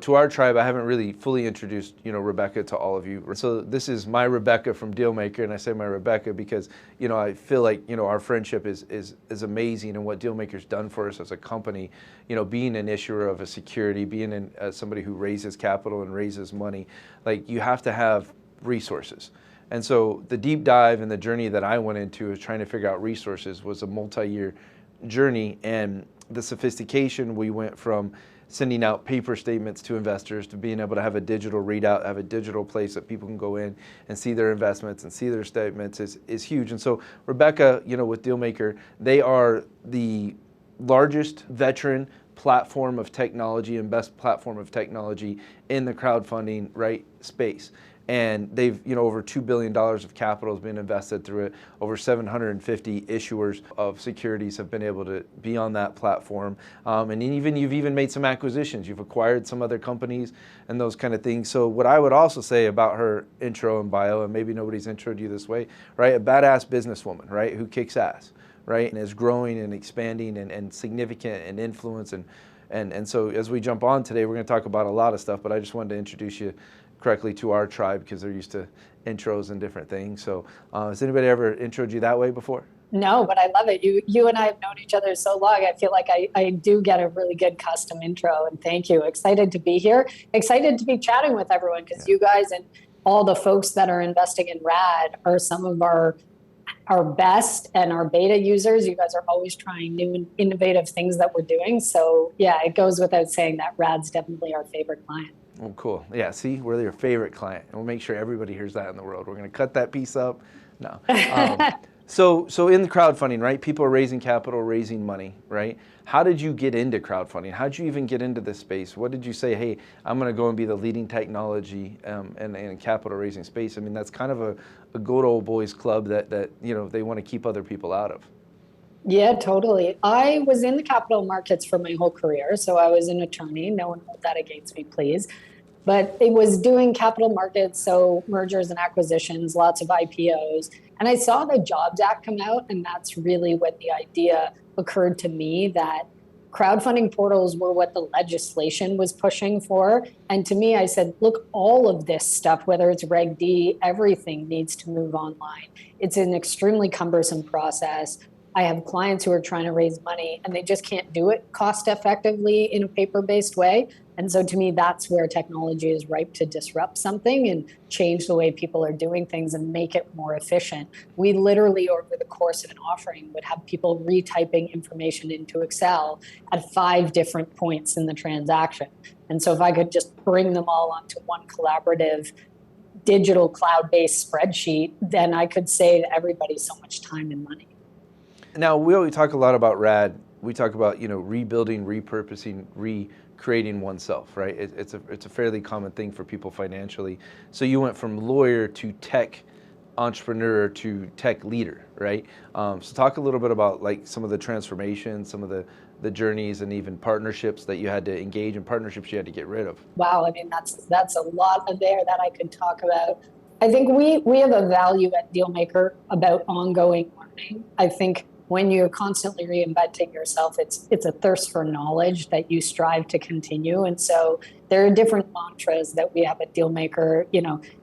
To our tribe, I haven't really fully introduced, Rebecca to all of you. So this is my Rebecca from DealMaker, and I say my Rebecca because, I feel like, our friendship is amazing, and what DealMaker's done for us as a company, being an issuer of a security, being somebody who raises capital and raises money, like you have to have resources. And so the deep dive and the journey that I went into is trying to figure out resources was a multi-year journey, and the sophistication, we went from sending out paper statements to investors to being able to have a digital readout, have a digital place that people can go in and see their investments and see their statements is huge. And so Rebecca, with DealMaker, they are the largest veteran platform of technology and best platform of technology in the crowdfunding space. And they've, over $2 billion of capital has been invested through it. Over 750 issuers of securities have been able to be on that platform. And you've even made some acquisitions. You've acquired some other companies and those kind of things. So what I would also say about her intro and bio, and maybe nobody's introed you this way, right? A badass businesswoman, right? Who kicks ass, right? And is growing and expanding and significant and influence. And so as we jump on today, we're going to talk about a lot of stuff, but I just wanted to introduce you correctly to our tribe because they're used to intros and different things. So has anybody ever introed you that way before? No, but I love it. You and I have known each other so long. I feel like I do get a really good custom intro, and thank you. Excited to be here. Excited to be chatting with everyone because you guys and all the folks that are investing in RADD are some of our best and our beta users. You guys are always trying new and innovative things that we're doing. So yeah, it goes without saying that RADD's definitely our favorite client. Oh, cool. Yeah, see, we're your favorite client. And we'll make sure everybody hears that in the world. We're going to cut that piece up. No. So in the crowdfunding, right, people are raising capital, raising money, right? How did you get into crowdfunding? How did you even get into this space? What did you say, hey, I'm going to go and be the leading technology and capital raising space? I mean, that's kind of a good old boys club that they want to keep other people out of. Yeah, totally. I was in the capital markets for my whole career. So I was an attorney. No one hold that against me, please. But it was doing capital markets, so mergers and acquisitions, lots of IPOs. And I saw the Jobs Act come out, and that's really when the idea occurred to me that crowdfunding portals were what the legislation was pushing for. And to me, I said, look, all of this stuff, whether it's Reg D, everything needs to move online. It's an extremely cumbersome process. I have clients who are trying to raise money and they just can't do it cost effectively in a paper-based way. And so to me, that's where technology is ripe to disrupt something and change the way people are doing things and make it more efficient. We literally, over the course of an offering, would have people retyping information into Excel at 5 different points in the transaction. And so if I could just bring them all onto one collaborative digital cloud-based spreadsheet, then I could save everybody so much time and money. Now, we always talk a lot about RADD. We talk about, rebuilding, repurposing, recreating oneself, right? It's a fairly common thing for people financially. So you went from lawyer to tech entrepreneur to tech leader, right? So talk a little bit about like some of the transformations, some of the journeys, and even partnerships that you had to engage in, partnerships you had to get rid of. Wow, I mean, that's a lot of there that I could talk about. I think we have a value at DealMaker about ongoing learning. I think when you're constantly reinventing yourself, it's a thirst for knowledge that you strive to continue. And so there are different mantras that we have at DealMaker.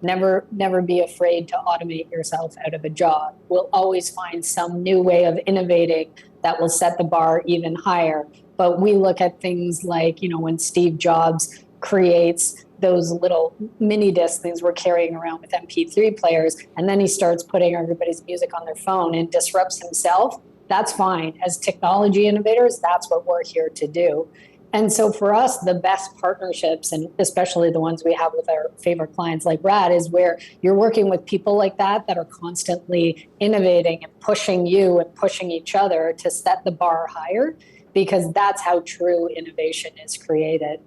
Never be afraid to automate yourself out of a job. We'll always find some new way of innovating that will set the bar even higher. But we look at things like, when Steve Jobs creates those little mini disc things we're carrying around with MP3 players, and then he starts putting everybody's music on their phone and disrupts himself. That's fine. As technology innovators, that's what we're here to do. And so for us, the best partnerships, and especially the ones we have with our favorite clients like RADD, is where you're working with people like that are constantly innovating and pushing you and pushing each other to set the bar higher, because that's how true innovation is created.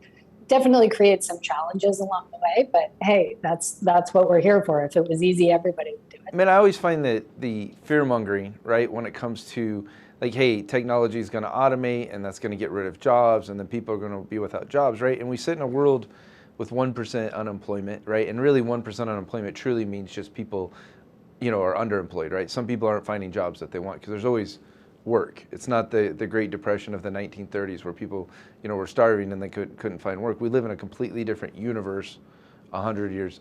Definitely create some challenges along the way, but hey, that's what we're here for. If it was easy, everybody would do it. I mean, I always find that the fear-mongering, right, when it comes to like, hey, technology is going to automate and that's going to get rid of jobs and then people are going to be without jobs, right? And we sit in a world with 1% unemployment, right? And really 1% unemployment truly means just people, are underemployed, right? Some people aren't finding jobs that they want because there's always work. It's not the Great Depression of the 1930s where people, were starving and they couldn't find work. We live in a completely different universe 100 years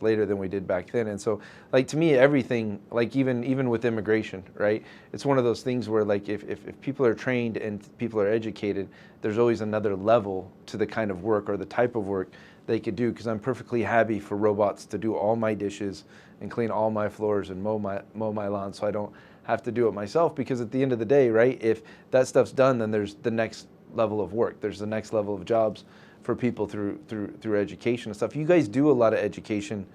later than we did back then. And so, like, to me, everything, like even with immigration, right? It's one of those things where, like, if people are trained and people are educated, there's always another level to the kind of work or the type of work they could do, because I'm perfectly happy for robots to do all my dishes and clean all my floors and mow my lawn, so I don't have to do it myself. Because at the end of the day, right, if that stuff's done, then there's the next level of work. There's the next level of jobs for people through education and stuff. You guys do a lot of education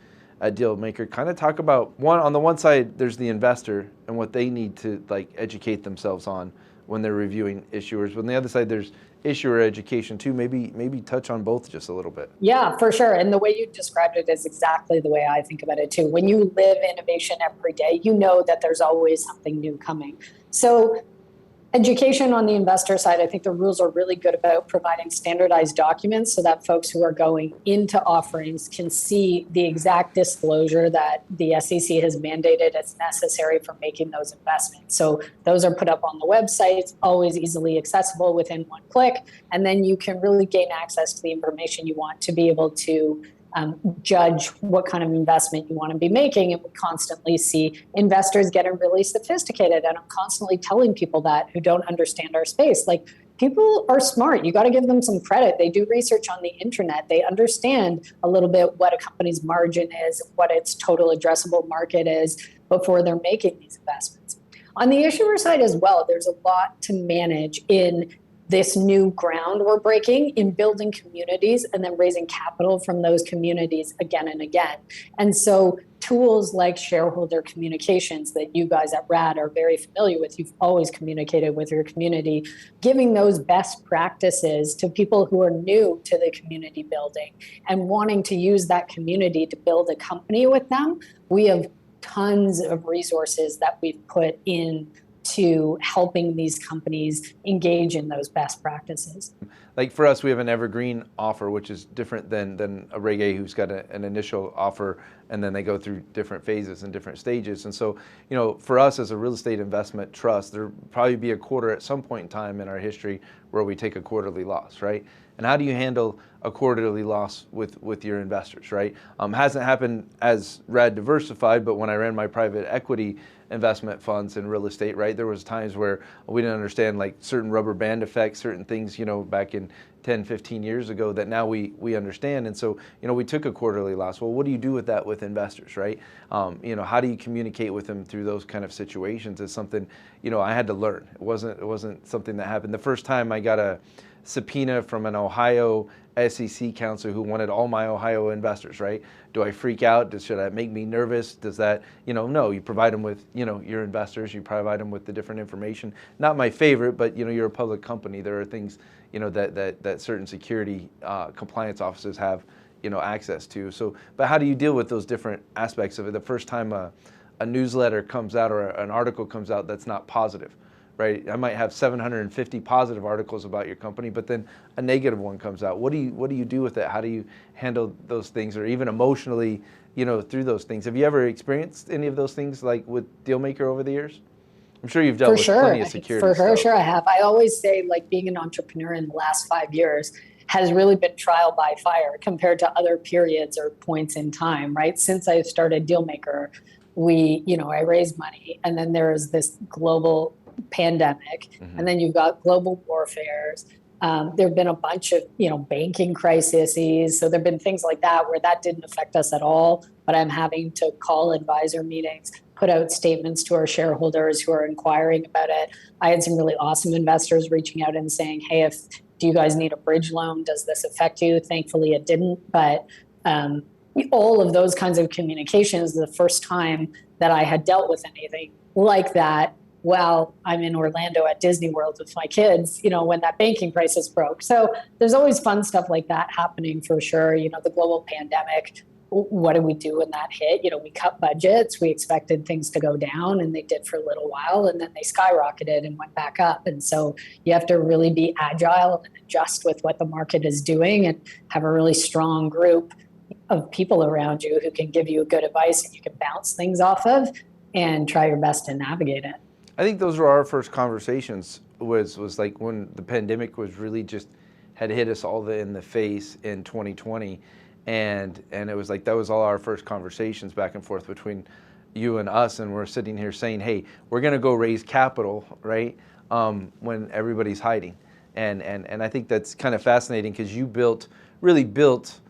at DealMaker. Kind of talk about, on the one side, there's the investor and what they need to, like, educate themselves on when they're reviewing issuers. But on the other side, there's issuer education too. Maybe touch on both just a little bit. Yeah, for sure. And the way you described it is exactly the way I think about it too. When you live innovation every day, you know that there's always something new coming. So education on the investor side, I think the rules are really good about providing standardized documents so that folks who are going into offerings can see the exact disclosure that the SEC has mandated as necessary for making those investments. So those are put up on the website, always easily accessible within one click, and then you can really gain access to the information you want to be able to judge what kind of investment you want to be making. And we constantly see investors getting really sophisticated. And I'm constantly telling people that who don't understand our space, like, people are smart. You got to give them some credit. They do research on the internet. They understand a little bit what a company's margin is, what its total addressable market is before they're making these investments. On the issuer side as well, there's a lot to manage in this new ground we're breaking in building communities and then raising capital from those communities again and again. And so tools like shareholder communications that you guys at RADD are very familiar with, you've always communicated with your community, giving those best practices to people who are new to the community building and wanting to use that community to build a company with them. We have tons of resources that we've put in to helping these companies engage in those best practices. Like, for us, we have an evergreen offer, which is different than a Reg A who's got an initial offer and then they go through different phases and different stages. And so, for us as a real estate investment trust, there'll probably be a quarter at some point in time in our history where we take a quarterly loss, right? And how do you handle a quarterly loss with your investors, right? Hasn't happened as RADD Diversified, but when I ran my private equity investment funds in real estate, right, there was times where we didn't understand, like, certain rubber band effects, certain things, back in 10, 15 years ago that now we understand. And so, we took a quarterly loss. Well, what do you do with that with investors, right? How do you communicate with them through those kind of situations? Is something, I had to learn. It wasn't something that happened. The first time I got a subpoena from an Ohio SEC counsel who wanted all my Ohio investors, right? Do I freak out? Should that make me nervous? Does that, no, you provide them with, your investors, you provide them with the different information. Not my favorite, but, you're a public company. There are things, that certain security compliance officers have, access to. So, but how do you deal with those different aspects of it? The first time a newsletter comes out or an article comes out that's not positive, right? I might have 750 positive articles about your company, but then a negative one comes out. What do you do with it? How do you handle those things, or even emotionally, through those things? Have you ever experienced any of those things, like with DealMaker over the years? I'm sure you've dealt with plenty of security stuff. For sure I have. I always say, like, being an entrepreneur in the last 5 years has really been trial by fire compared to other periods or points in time, right? Since I started DealMaker, I raised money, and then there is this global pandemic, and then you've got global warfares. There have been a bunch of, banking crises. So there have been things like that where that didn't affect us at all, but I'm having to call advisor meetings, put out statements to our shareholders who are inquiring about it. I had some really awesome investors reaching out and saying, hey, do you guys need a bridge loan? Does this affect you? Thankfully it didn't, but all of those kinds of communications, the first time that I had dealt with anything like that, while I'm in Orlando at Disney World with my kids, when that banking crisis broke. So there's always fun stuff like that happening for sure. The global pandemic, what did we do when that hit? We cut budgets. We expected things to go down, and they did for a little while, and then they skyrocketed and went back up. And so you have to really be agile and adjust with what the market is doing, and have a really strong group of people around you who can give you good advice and you can bounce things off of and try your best to navigate it. I think those were our first conversations. Was like when the pandemic was really just had hit us all in the face in 2020, and it was like that was all our first conversations back and forth between you and us, and we're sitting here saying, hey, we're going to go raise capital, right? When everybody's hiding, and I think that's kind of fascinating because you really built,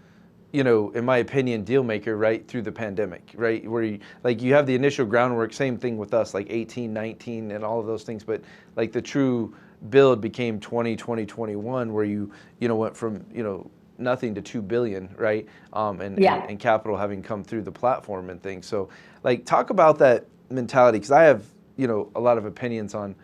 in my opinion, DealMaker right through the pandemic, right? Where you have the initial groundwork, same thing with us, like 18, 19 and all of those things, but like the true build became 2021 where you went from, nothing to 2 billion, right? And capital having come through the platform and things. So like talk about that mentality, because I have, a lot of opinions on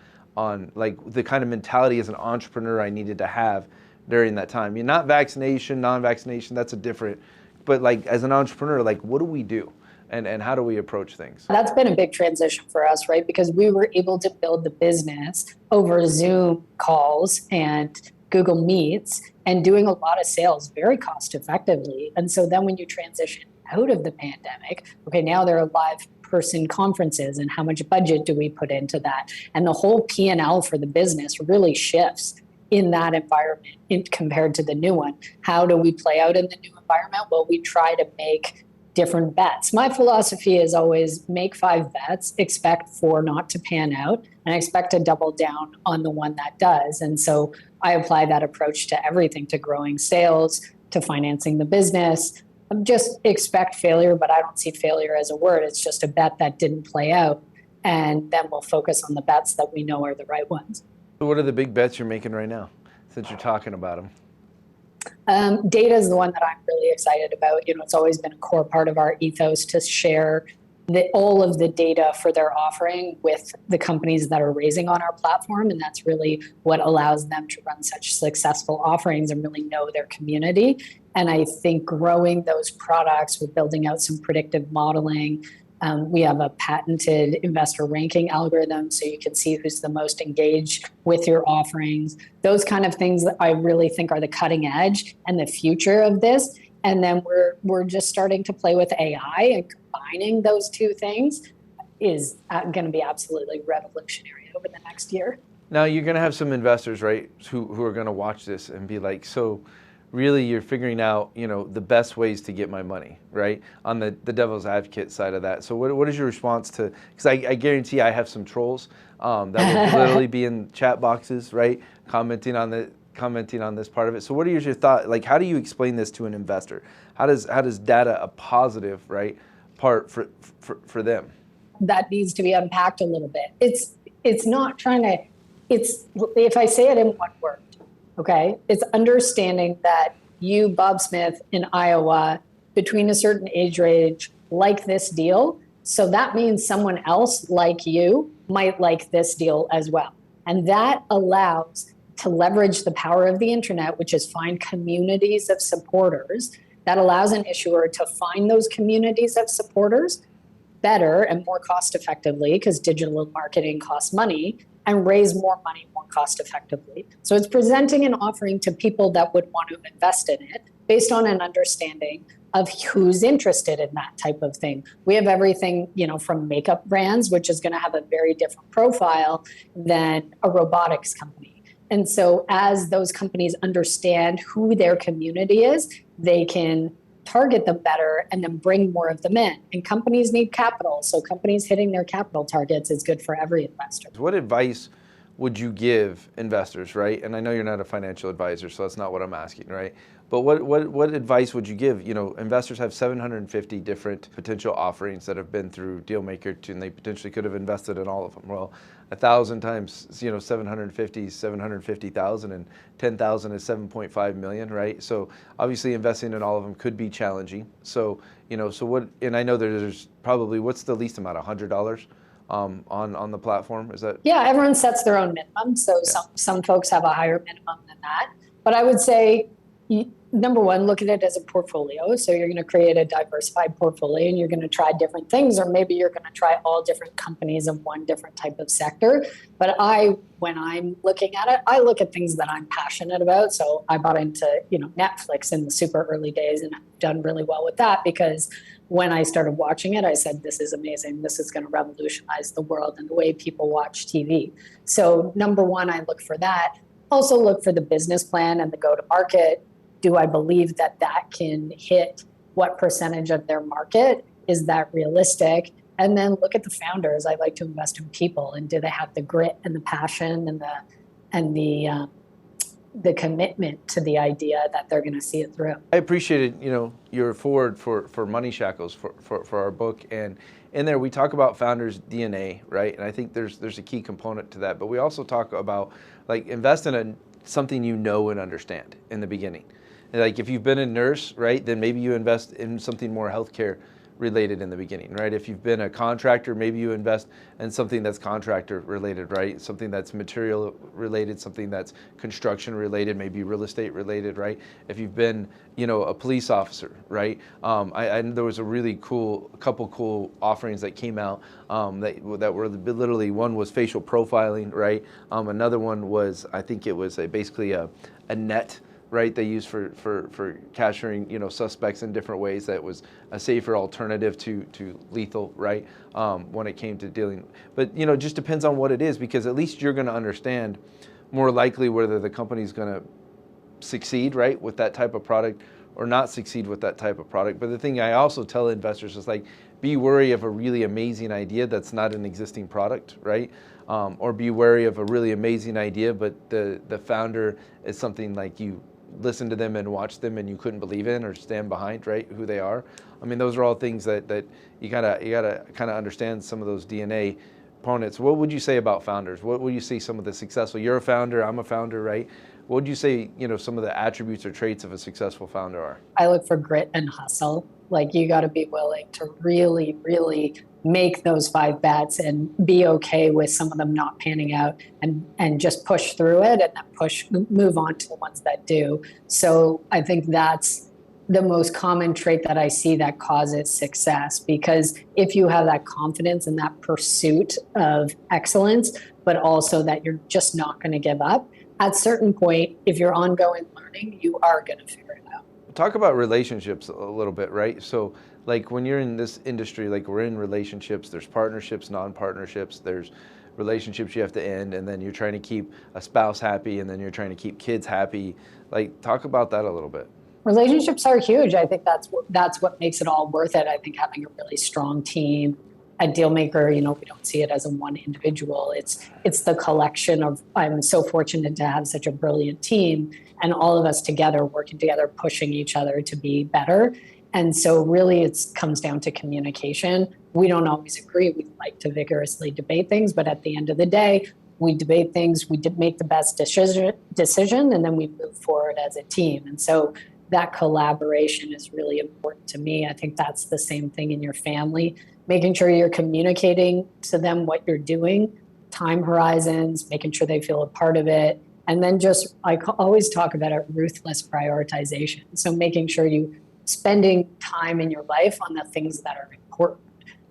like the kind of mentality as an entrepreneur I needed to have during that time. Not vaccination, non-vaccination, that's a different, but like as an entrepreneur, like what do we do? And how do we approach things? That's been a big transition for us, right? Because we were able to build the business over Zoom calls and Google Meets and doing a lot of sales very cost effectively. And so then when you transition out of the pandemic, okay, now there are live person conferences and how much budget do we put into that? And the whole P&L for the business really shifts in that environment compared to the new one. How do we play out in the new environment? Well, we try to make different bets. My philosophy is always make 5 bets, expect 4 not to pan out, and expect to double down on the one that does. And so I apply that approach to everything, to growing sales, to financing the business. Just expect failure, but I don't see failure as a word. It's just a bet that didn't play out. And then we'll focus on the bets that we know are the right ones. So what are the big bets you're making right now, since you're talking about them? Data is the one that I'm really excited about. It's always been a core part of our ethos to share all of the data for their offering with the companies that are raising on our platform. And that's really what allows them to run such successful offerings and really know their community. And I think growing those products, we're building out some predictive modeling. We have a patented investor ranking algorithm, so you can see who's the most engaged with your offerings. Those kind of things that I really think are the cutting edge and the future of this. And then we're just starting to play with AI, and combining those two things is going to be absolutely revolutionary over the next year. Now you're going to have some investors, right, who are going to watch this and be like, so really you're figuring out, the best ways to get my money, right? On the devil's advocate side of that. So what is your response to, because I guarantee I have some trolls that will literally be in chat boxes, right? Commenting on this part of it. So what are your thoughts? Like, how do you explain this to an investor? How does data a positive, right, part for them? That needs to be unpacked a little bit. It's not trying to, if I say it in one word, okay, it's understanding that you, Bob Smith, in Iowa, between a certain age range, like this deal. So that means someone else like you might like this deal as well. And that allows to leverage the power of the internet, which is find communities of supporters. That allows an issuer to find those communities of supporters better and more cost effectively, because digital marketing costs money, and raise more money more cost effectively. So it's presenting an offering to people that would want to invest in it based on an understanding of who's interested in that type of thing. We have everything, from makeup brands, which is going to have a very different profile than a robotics company. And so as those companies understand who their community is, they can target them better and then bring more of them in. And companies need capital. So companies hitting their capital targets is good for every investor. What advice would you give investors, right? And I know you're not a financial advisor, so that's not what I'm asking, right? But what advice would you give? Investors have 750 different potential offerings that have been through DealMaker, and they potentially could have invested in all of them. Well, 1,000 times 750 is 750,000, and 10,000 is 7.5 million, right? So obviously investing in all of them could be challenging. So so what? And I know there's probably, what's the least amount? $100 on the platform? Is that? Yeah, everyone sets their own minimum. So some folks have a higher minimum than that. But I would say number one, look at it as a portfolio. So you're going to create a diversified portfolio and you're going to try different things, or maybe you're going to try all different companies of one different type of sector. But when I'm looking at it, I look at things that I'm passionate about. So I bought into, Netflix in the super early days, and I've done really well with that because when I started watching it, I said, this is amazing. This is going to revolutionize the world and the way people watch TV. So number one, I look for that. Also look for the business plan and the go-to-market. Do I believe that can hit what percentage of their market? Is that realistic? And then look at the founders. I like to invest in people, and do they have the grit and the passion and the commitment to the idea that they're going to see it through. I appreciated, your forward for Money Shackles for our book, and in there we talk about founders' DNA, right? And I think there's a key component to that. But we also talk about invest in something you know and understand in the beginning. Like if you've been a nurse, right, then maybe you invest in something more healthcare related in the beginning, right? If you've been a contractor, maybe you invest in something that's contractor related, right? Something that's material related, something that's construction related, maybe real estate related, right? If you've been, a police officer, right? There was a really couple cool offerings that came out that were literally, one was facial profiling, right? Another one was, I think it was basically a net, right, they use for capturing suspects in different ways. That was a safer alternative to lethal, right, when it came to dealing. But it just depends on what it is, because at least you're going to understand more likely whether the company's going to succeed, right, with that type of product or not succeed with that type of product. But the thing I also tell investors is be wary of a really amazing idea that's not an existing product, right? Or be wary of a really amazing idea, but the founder is something you listen to them and watch them and you couldn't believe in or stand behind, right, who they are. I mean, those are all things that you gotta kind of understand some of those DNA components. What would you say about founders? What would you say some of the successful, you're a founder, I'm a founder, right? What would you say, some of the attributes or traits of a successful founder are? I look for grit and hustle. You got to be willing to really, really make those 5 bets and be okay with some of them not panning out, and just push through it and then move on to the ones that do. So I think that's the most common trait that I see that causes success, because if you have that confidence and that pursuit of excellence, but also that you're just not going to give up, at a certain point, if you're ongoing learning, you are going to figure it out. Talk about relationships a little bit, right? So when you're in this industry, we're in relationships, there's partnerships, non-partnerships, there's relationships you have to end, and then you're trying to keep a spouse happy, and then you're trying to keep kids happy. Talk about that a little bit. Relationships are huge. I think that's what makes it all worth it. I think having a really strong team. At DealMaker, we don't see it as a one individual. It's the collection of, I'm so fortunate to have such a brilliant team, and all of us together, working together, pushing each other to be better. And so really it comes down to communication. We don't always agree. We like to vigorously debate things, but at the end of the day, we debate things, we make the best decision, and then we move forward as a team. And so that collaboration is really important to me. I think that's the same thing in your family. Making sure you're communicating to them what you're doing, time horizons, making sure they feel a part of it. And then I always talk about a ruthless prioritization. So making sure you spending time in your life on the things that are important.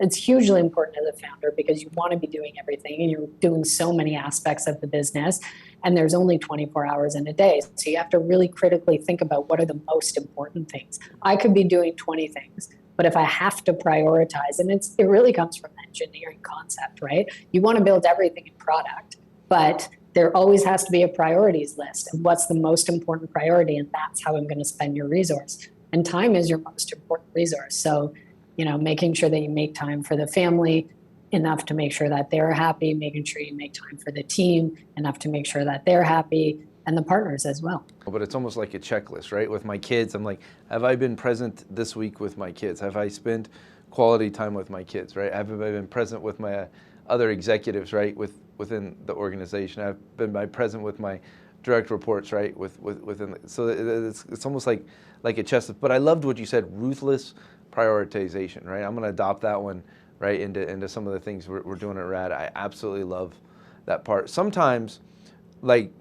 It's hugely important as a founder, because you want to be doing everything and you're doing so many aspects of the business, and there's only 24 hours in a day. So you have to really critically think about what are the most important things. I could be doing 20 things, but if I have to prioritize, and it really comes from the engineering concept, right? You want to build everything in product, but there always has to be a priorities list. And what's the most important priority? And that's how I'm going to spend your resource. And time is your most important resource. So, making sure that you make time for the family enough to make sure that they're happy, making sure you make time for the team enough to make sure that they're happy, and the partners as well. But it's almost like a checklist, right? With my kids, I'm like, have I been present this week with my kids? Have I spent quality time with my kids, right? Have I been present with my other executives, right, within the organization? I've been present with my direct reports, right, within. So it's almost like a checklist. But I loved what you said, ruthless prioritization, right? I'm going to adopt that one, right, into some of the things we're doing at RADD. I absolutely love that part. Sometimes,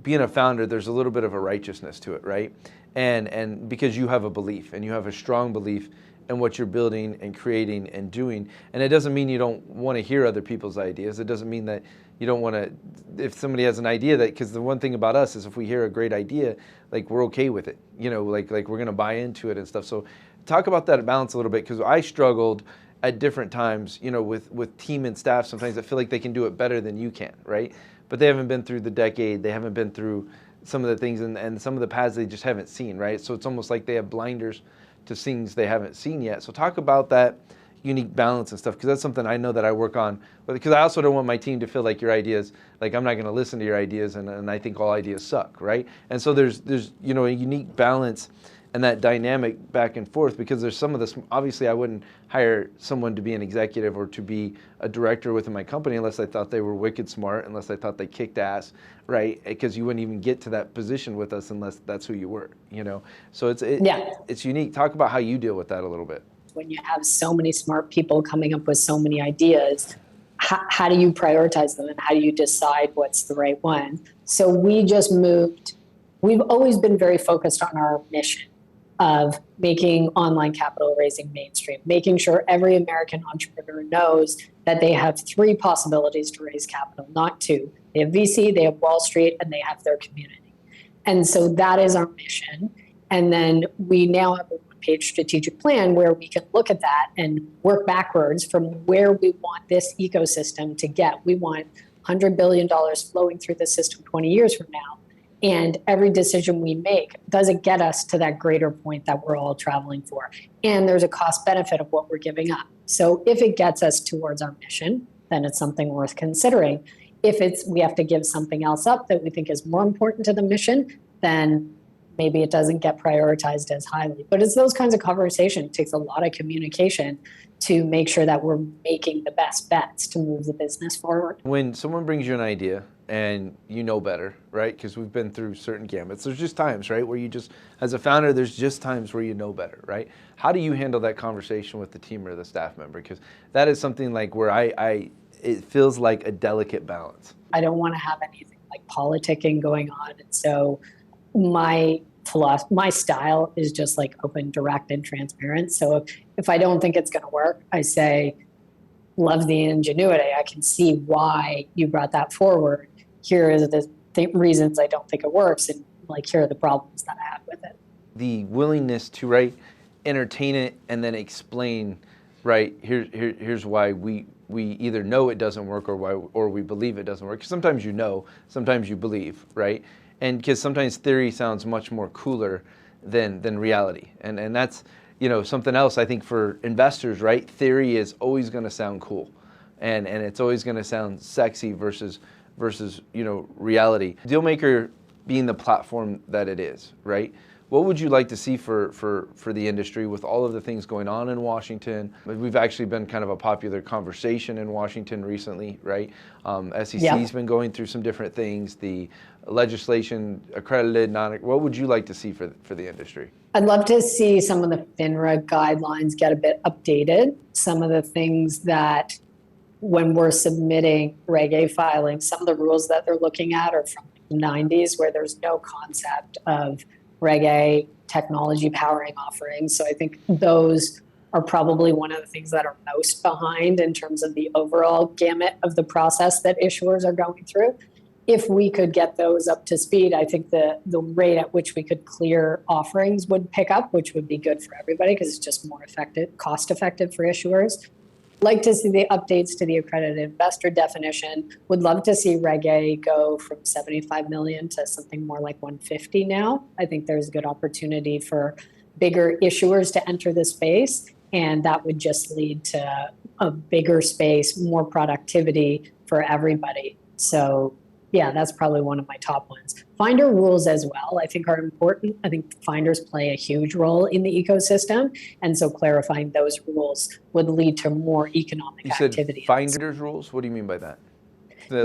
being a founder, there's a little bit of a righteousness to it, right? and because you have a belief and you have a strong belief in what you're building and creating and doing. And it doesn't mean you don't want to hear other people's ideas. It doesn't mean that you don't want to, if somebody has an idea, that, because the one thing about us is if we hear a great idea, like we're okay with it, like we're going to buy into it and stuff. So talk about that balance a little bit, because I struggled at different times, with team and staff sometimes that feel like they can do it better than you can, right? But they haven't been through the decade, they haven't been through some of the things and some of the paths they just haven't seen, right? So it's almost like they have blinders to things they haven't seen yet. So talk about that unique balance and stuff, because that's something I know that I work on, because I also don't want my team to feel like your ideas, like I'm not going to listen to your ideas and I think all ideas suck, right? And so there's a unique balance and that dynamic back and forth, because there's some of this, obviously I wouldn't hire someone to be an executive or to be a director within my company unless I thought they were wicked smart, unless I thought they kicked ass, right? Because you wouldn't even get to that position with us unless that's who you were, So it's unique. Talk about how you deal with that a little bit. When you have so many smart people coming up with so many ideas, how do you prioritize them and how do you decide what's the right one? So we've always been very focused on our mission of making online capital raising mainstream, making sure every American entrepreneur knows that they have 3 possibilities to raise capital, not 2. They have VC, they have Wall Street, and they have their community. And so that is our mission. And then we now have a one-page strategic plan where we can look at that and work backwards from where we want this ecosystem to get. We want $100 billion flowing through the system 20 years from now. And every decision we make, does it get us to that greater point that we're all traveling for? And there's a cost benefit of what we're giving up. So if it gets us towards our mission, then it's something worth considering. If we have to give something else up that we think is more important to the mission, then maybe it doesn't get prioritized as highly. But it's those kinds of conversations. It takes a lot of communication to make sure that we're making the best bets to move the business forward. When someone brings you an idea and you know better, right? Because we've been through certain gambits. There's just times, right, where you just, as a founder, there's just times where you know better, right? How do you handle that conversation with the team or the staff member? Because that is something like where it feels like a delicate balance. I don't want to have anything like politicking going on. And so my style is just like open, direct, and transparent. So if I don't think it's going to work, I say, love the ingenuity. I can see why you brought that forward. Here are the reasons I don't think it works, and here are the problems that I have with it. The willingness to entertain it and then explain, here's why we either know it doesn't work or we believe it doesn't work. 'Cause sometimes you know, sometimes you believe, right? And because sometimes theory sounds much more cooler than reality, and that's something else I think for investors, right? Theory is always going to sound cool, and it's always going to sound sexy versus reality. DealMaker being the platform that it is, right? What would you like to see for the industry with all of the things going on in Washington? We've actually been kind of a popular conversation in Washington recently, right? SEC's been going through some different things. The legislation, accredited, what would you like to see for the industry? I'd love to see some of the FINRA guidelines get a bit updated. Some of the things that when we're submitting Reg A filings, some of the rules that they're looking at are from the 90s where there's no concept of Reg A technology powering offerings. So I think those are probably one of the things that are most behind in terms of the overall gamut of the process that issuers are going through. If we could get those up to speed, I think the rate at which we could clear offerings would pick up, which would be good for everybody because it's just more cost effective for issuers. Like to see the updates to the accredited investor definition. Would love to see Reg A go from 75 million to something more like 150 now. I think there's a good opportunity for bigger issuers to enter the space, and that would just lead to a bigger space, more productivity for everybody. So yeah, that's probably one of my top ones. Finder rules as well, I think are important. I think finders play a huge role in the ecosystem. And so clarifying those rules would lead to more economic activity. You said finders rules? What do you mean by that? The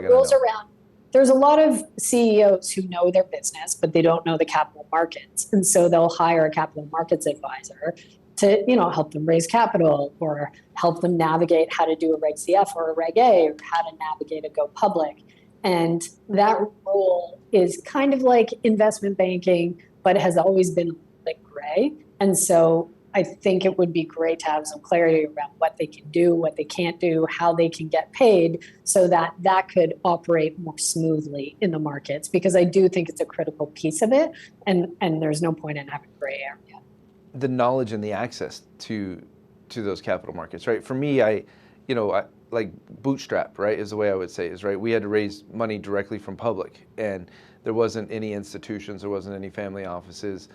rules around, there's a lot of CEOs who know their business, but they don't know the capital markets. And so they'll hire a capital markets advisor to help them raise capital or help them navigate how to do a Reg CF or a Reg A or how to navigate a go public. And that rule is kind of like investment banking but has always been a little bit gray. And so I think it would be great to have some clarity around what they can do, what they can't do, how they can get paid, so that that could operate more smoothly in the markets, because I do think it's a critical piece of it, and there's no point in having gray area. The knowledge and the access to those capital markets, right? For me, I like bootstrap, right, is the way I would say is, right? We had to raise money directly from public, and there wasn't any institutions, there wasn't any family offices.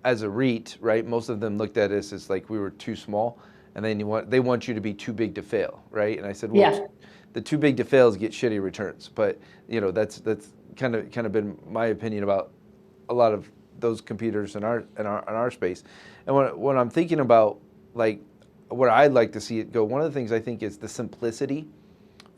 As a REIT, right, most of them looked at us as like we were too small, and then they want you to be too big to fail, right? And I said, well, the too big to fails get shitty returns, but that's kind of been my opinion about a lot of those competitors in our space. And when I'm thinking about like where I'd like to see it go, one of the things I think is the simplicity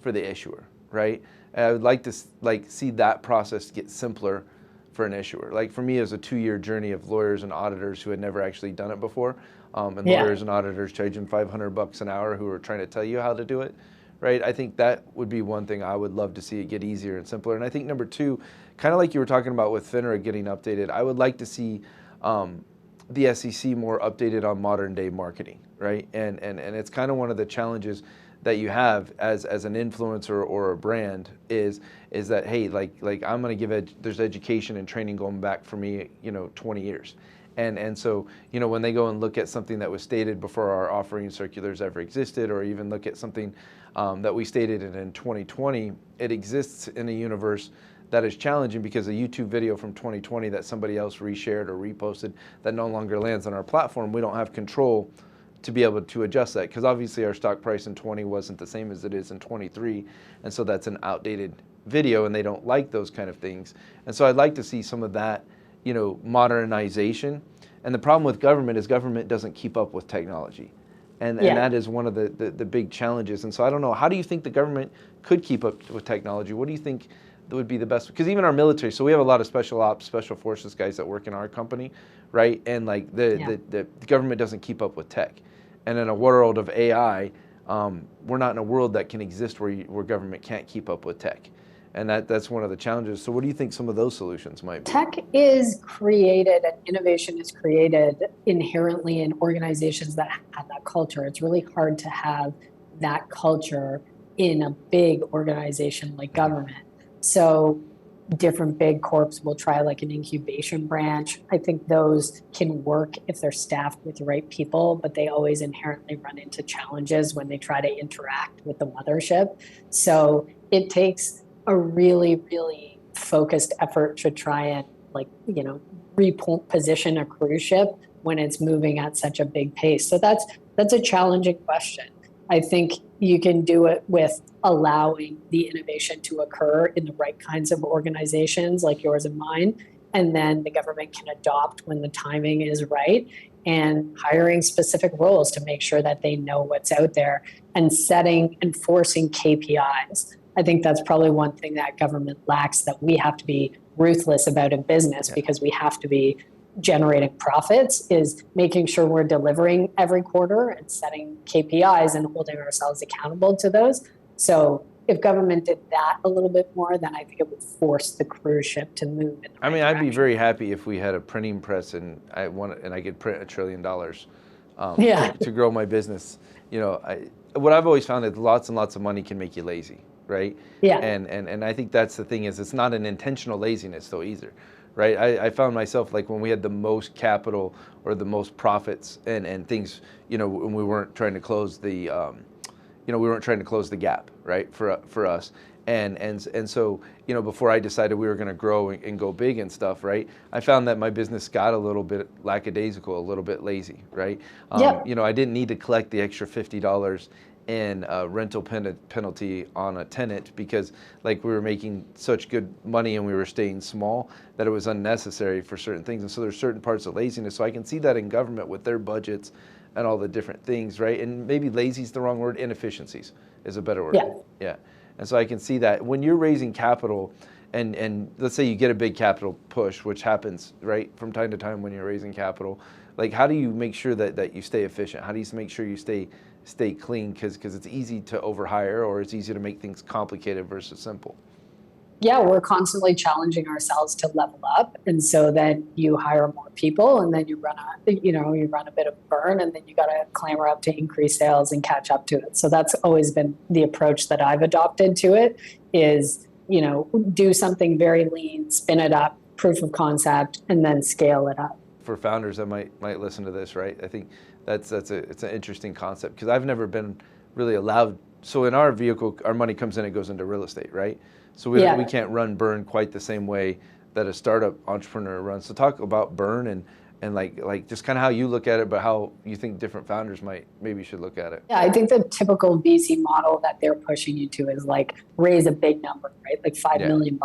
for the issuer, right? And I would like to see that process get simpler for an issuer. Like for me, it was a 2-year journey of lawyers and auditors who had never actually done it before, and lawyers and auditors charging $500 an hour who were trying to tell you how to do it, right? I think that would be one thing I would love to see it get easier and simpler. And I think number two, kind of like you were talking about with FINRA getting updated, I would like to see the SEC more updated on modern day marketing, right? And it's kind of one of the challenges that you have as an influencer or a brand is that, hey, like I'm going to give there's education and training going back for me, 20 years. And so, when they go and look at something that was stated before our offering circulars ever existed, or even look at something that we stated in 2020, it exists in a universe that is challenging because a YouTube video from 2020 that somebody else reshared or reposted that no longer lands on our platform, we don't have control to be able to adjust that, because obviously our stock price in 20 wasn't the same as it is in 23, and so that's an outdated video, and they don't like those kind of things. And so I'd like to see some of that, modernization. And the problem with government is government doesn't keep up with technology, and that is one of the big challenges. And so I don't know, how do you think the government could keep up with technology? What do you think that would be the best? Because even our military, so we have a lot of special ops, special forces guys that work in our company, right? And like the government doesn't keep up with tech. And in a world of AI, we're not in a world that can exist where government can't keep up with tech. And that's one of the challenges. So what do you think some of those solutions might be? Tech is created and innovation is created inherently in organizations that have that culture. It's really hard to have that culture in a big organization like government. So different big corps will try like an incubation branch. I think those can work if they're staffed with the right people, but they always inherently run into challenges when they try to interact with the mothership. So it takes a really, really focused effort to try and reposition a cruise ship when it's moving at such a big pace. So that's a challenging question. I think you can do it with allowing the innovation to occur in the right kinds of organizations like yours and mine, and then the government can adopt when the timing is right, and hiring specific roles to make sure that they know what's out there, and enforcing KPIs. I think that's probably one thing that government lacks, that we have to be ruthless about in business because we have to be generating profits, is making sure we're delivering every quarter and setting KPIs and holding ourselves accountable to those. So if government did that a little bit more, then I think it would force the cruise ship to move in the right direction. I'd be very happy if we had a printing press and I could print $1 trillion to grow my business. What I've always found is lots and lots of money can make you lazy, right? Yeah. And I think that's the thing, is it's not an intentional laziness though either. Right, I found myself, like, when we had the most capital or the most profits and things, when we weren't trying to close the, gap, right, for us, and so before I decided we were going to grow and go big and stuff, right, I found that my business got a little bit lackadaisical, a little bit lazy, right. I didn't need to collect the extra $50 in rental penalty on a tenant because like we were making such good money and we were staying small that it was unnecessary for certain things. And so there's certain parts of laziness. So I can see that in government with their budgets and all the different things, right? And maybe lazy is the wrong word, inefficiencies is a better word. Yeah. And so I can see that when you're raising capital and let's say you get a big capital push, which happens, right, from time to time when you're raising capital, like how do you make sure that you stay efficient? How do you make sure you stay clean? Because it's easy to overhire, or it's easy to make things complicated versus simple. yeah, we're constantly challenging ourselves to level up. And so then you hire more people and then you run a bit of burn, and then you got to clamor up to increase sales and catch up to it. So that's always been the approach that I've adopted to it is, do something very lean, spin it up, proof of concept, and then scale it up. For founders that might listen to this, right? I think it's an interesting concept because I've never been really allowed. So in our vehicle, our money comes in, it goes into real estate, right? So we can't run burn quite the same way that a startup entrepreneur runs. So talk about burn and like just kind of how you look at it, but how you think different founders maybe should look at it. Yeah, I think the typical VC model that they're pushing you to is like raise a big number, right? Like $5 million,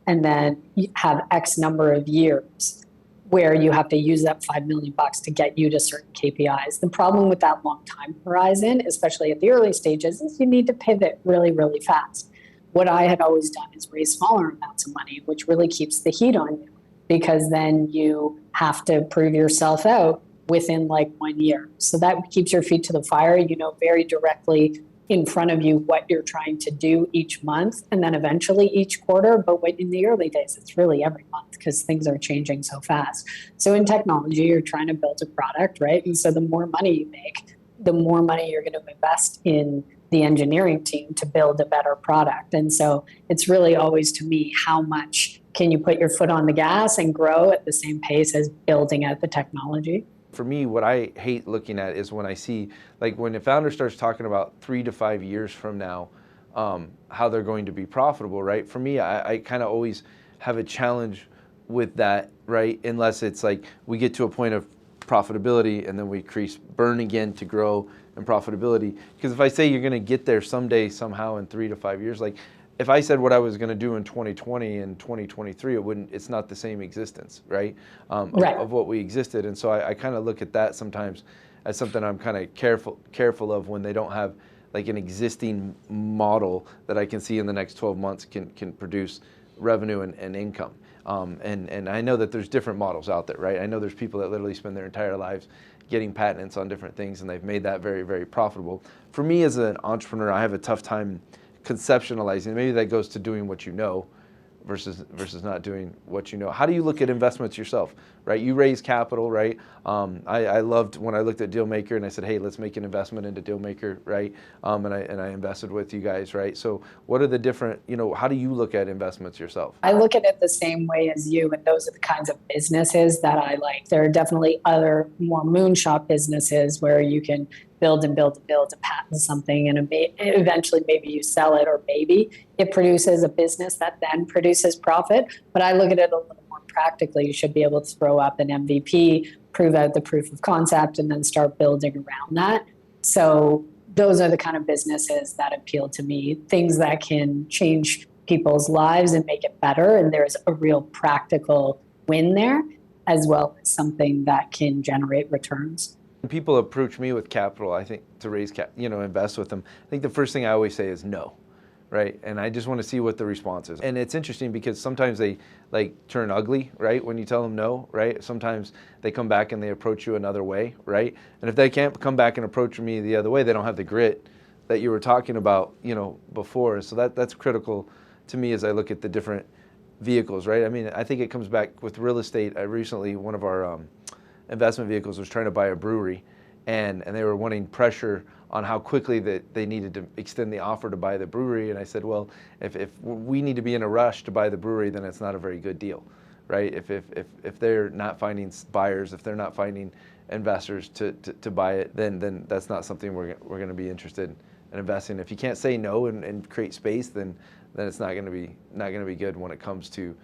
and then you have X number of years where you have to use that $5 million to get you to certain KPIs. The problem with that long time horizon, especially at the early stages, is you need to pivot really, really fast. What I had always done is raise smaller amounts of money, which really keeps the heat on you, because then you have to prove yourself out within like 1 year. So that keeps your feet to the fire. You know very directly in front of you what you're trying to do each month, and then eventually each quarter. But in the early days, it's really every month because things are changing so fast. So in technology, you're trying to build a product, right? And so the more money you make, the more money you're going to invest in the engineering team to build a better product. And so it's really always, to me, how much can you put your foot on the gas and grow at the same pace as building out the technology? For me, what I hate looking at is when I see, like when a founder starts talking about 3 to 5 years from now, how they're going to be profitable, right? For me, I kind of always have a challenge with that, right? Unless it's like we get to a point of profitability and then we increase burn again to grow in profitability. Because if I say you're going to get there someday, somehow in 3 to 5 years, like if I said what I was going to do in 2020 and 2023, it's not the same existence, right? Of what we existed. And so I kind of look at that sometimes as something I'm kind of careful of when they don't have like an existing model that I can see in the next 12 months can produce revenue and income. And I know that there's different models out there, right? I know there's people that literally spend their entire lives getting patents on different things, and they've made that very, very profitable. For me as an entrepreneur, I have a tough time conceptualizing. Maybe that goes to doing what you know versus not doing what you know. How do you look at investments yourself, right? You raise capital, right? I loved when I looked at DealMaker and I said, hey, let's make an investment into DealMaker, right? And I invested with you guys, right? So what are the different, how do you look at investments yourself? I look at it the same way as you, and those are the kinds of businesses that I like. There are definitely other more moonshot businesses where you can build to patent something, and eventually maybe you sell it, or maybe it produces a business that then produces profit. But I look at it a little more practically. You should be able to throw up an MVP, prove out the proof of concept, and then start building around that. So those are the kind of businesses that appeal to me, things that can change people's lives and make it better. And there's a real practical win there, as well as something that can generate returns. When people approach me with capital, I think to raise invest with them, I think the first thing I always say is no, right? And I just want to see what the response is. And it's interesting because sometimes they like turn ugly, right? When you tell them no, right? Sometimes they come back and they approach you another way, right? And if they can't come back and approach me the other way, they don't have the grit that you were talking about, before. So that's critical to me as I look at the different vehicles, right? I mean, I think it comes back with real estate. I recently, one of our investment vehicles was trying to buy a brewery, and they were wanting pressure on how quickly that they needed to extend the offer to buy the brewery. And I said, well, if we need to be in a rush to buy the brewery, then it's not a very good deal, right? If they're not finding buyers, if they're not finding investors to buy it, then that's not something we're going to be interested in investing. If you can't say no and create space, then it's not going to be good when it comes to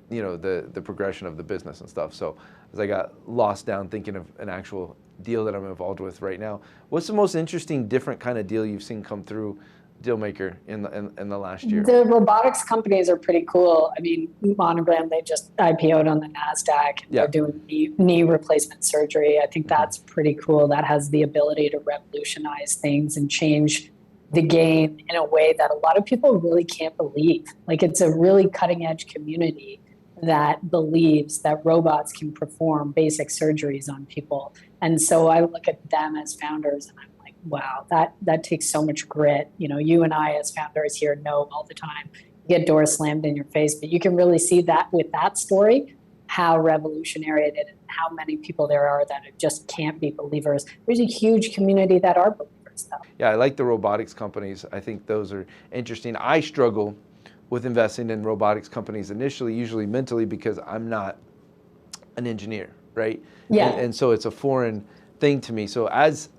the progression of the business and stuff. So as I got lost down thinking of an actual deal that I'm involved with right now, what's the most interesting, different kind of deal you've seen come through DealMaker in the last year? The robotics companies are pretty cool. I mean, Monogram, they just IPO'd on the NASDAQ. Yeah. They're doing knee replacement surgery. I think that's pretty cool. That has the ability to revolutionize things and change the game in a way that a lot of people really can't believe. Like, it's a really cutting edge community that believes that robots can perform basic surgeries on people. And so I look at them as founders and I'm like, wow, that takes so much grit. You and I as founders here know all the time, get doors slammed in your face. But you can really see that with that story, how revolutionary it is, and how many people there are that just can't be believers. There's a huge community that are believers, though. Yeah, I like the robotics companies. I think those are interesting. I struggle with investing in robotics companies initially, usually mentally, because I'm not an engineer, right? Yeah. And so it's a foreign thing to me. So as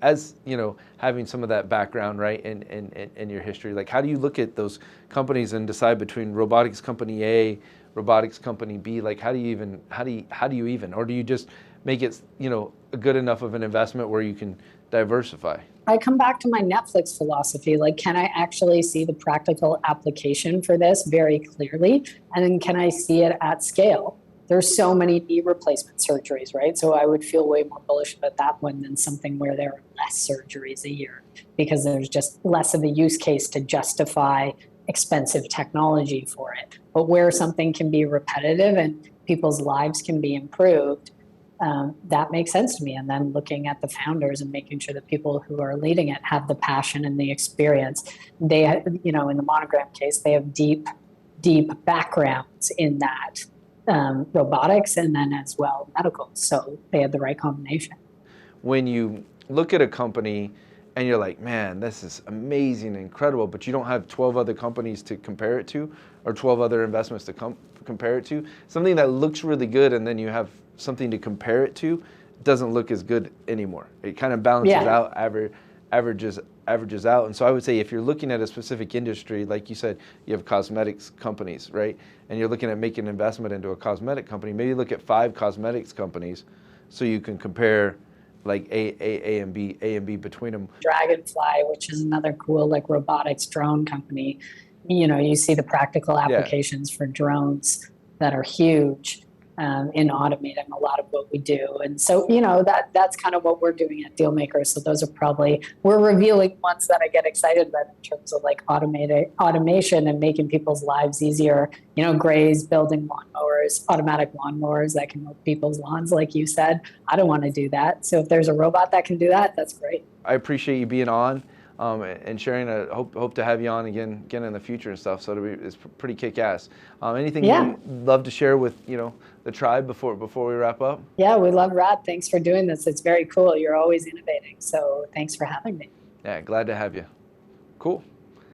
having some of that background, right, in your history, like how do you look at those companies and decide between robotics company A, robotics company B? Like how do you even, or do you just make it, a good enough of an investment where you can diversify? I come back to my Netflix philosophy. Like, can I actually see the practical application for this very clearly? And then can I see it at scale? There's so many knee replacement surgeries, right? So I would feel way more bullish about that one than something where there are less surgeries a year, because there's just less of a use case to justify expensive technology for it. But where something can be repetitive and people's lives can be improved, that makes sense to me. And then looking at the founders and making sure that people who are leading it have the passion and the experience. They, in the Monogram case, they have deep backgrounds in that, robotics and then as well medical. So they had the right combination. When you look at a company and you're like, man, this is amazing, incredible, but you don't have 12 other companies to compare it to, or 12 other investments to compare it to, something that looks really good and then you have something to compare it to, doesn't look as good anymore. It kind of balances out, averages out. And so I would say if you're looking at a specific industry, like you said, you have cosmetics companies, right? And you're looking at making an investment into a cosmetic company, maybe look at 5 cosmetics companies so you can compare like A and B between them. Dragonfly, which is another cool like robotics drone company. You see the practical applications for drones that are huge. In automating a lot of what we do. And so, that's kind of what we're doing at DealMaker. So those are we're revealing ones that I get excited about in terms of like automation and making people's lives easier. Gray's building lawnmowers, automatic lawnmowers that can mow people's lawns, like you said. I don't want to do that. So if there's a robot that can do that, that's great. I appreciate you being on. And sharing. Hope to have you on again in the future and stuff. So it's pretty kick-ass. Anything you'd love to share with the tribe before we wrap up? Yeah, we love RADD. Thanks for doing this. It's very cool. You're always innovating. So thanks for having me. Yeah, glad to have you. Cool.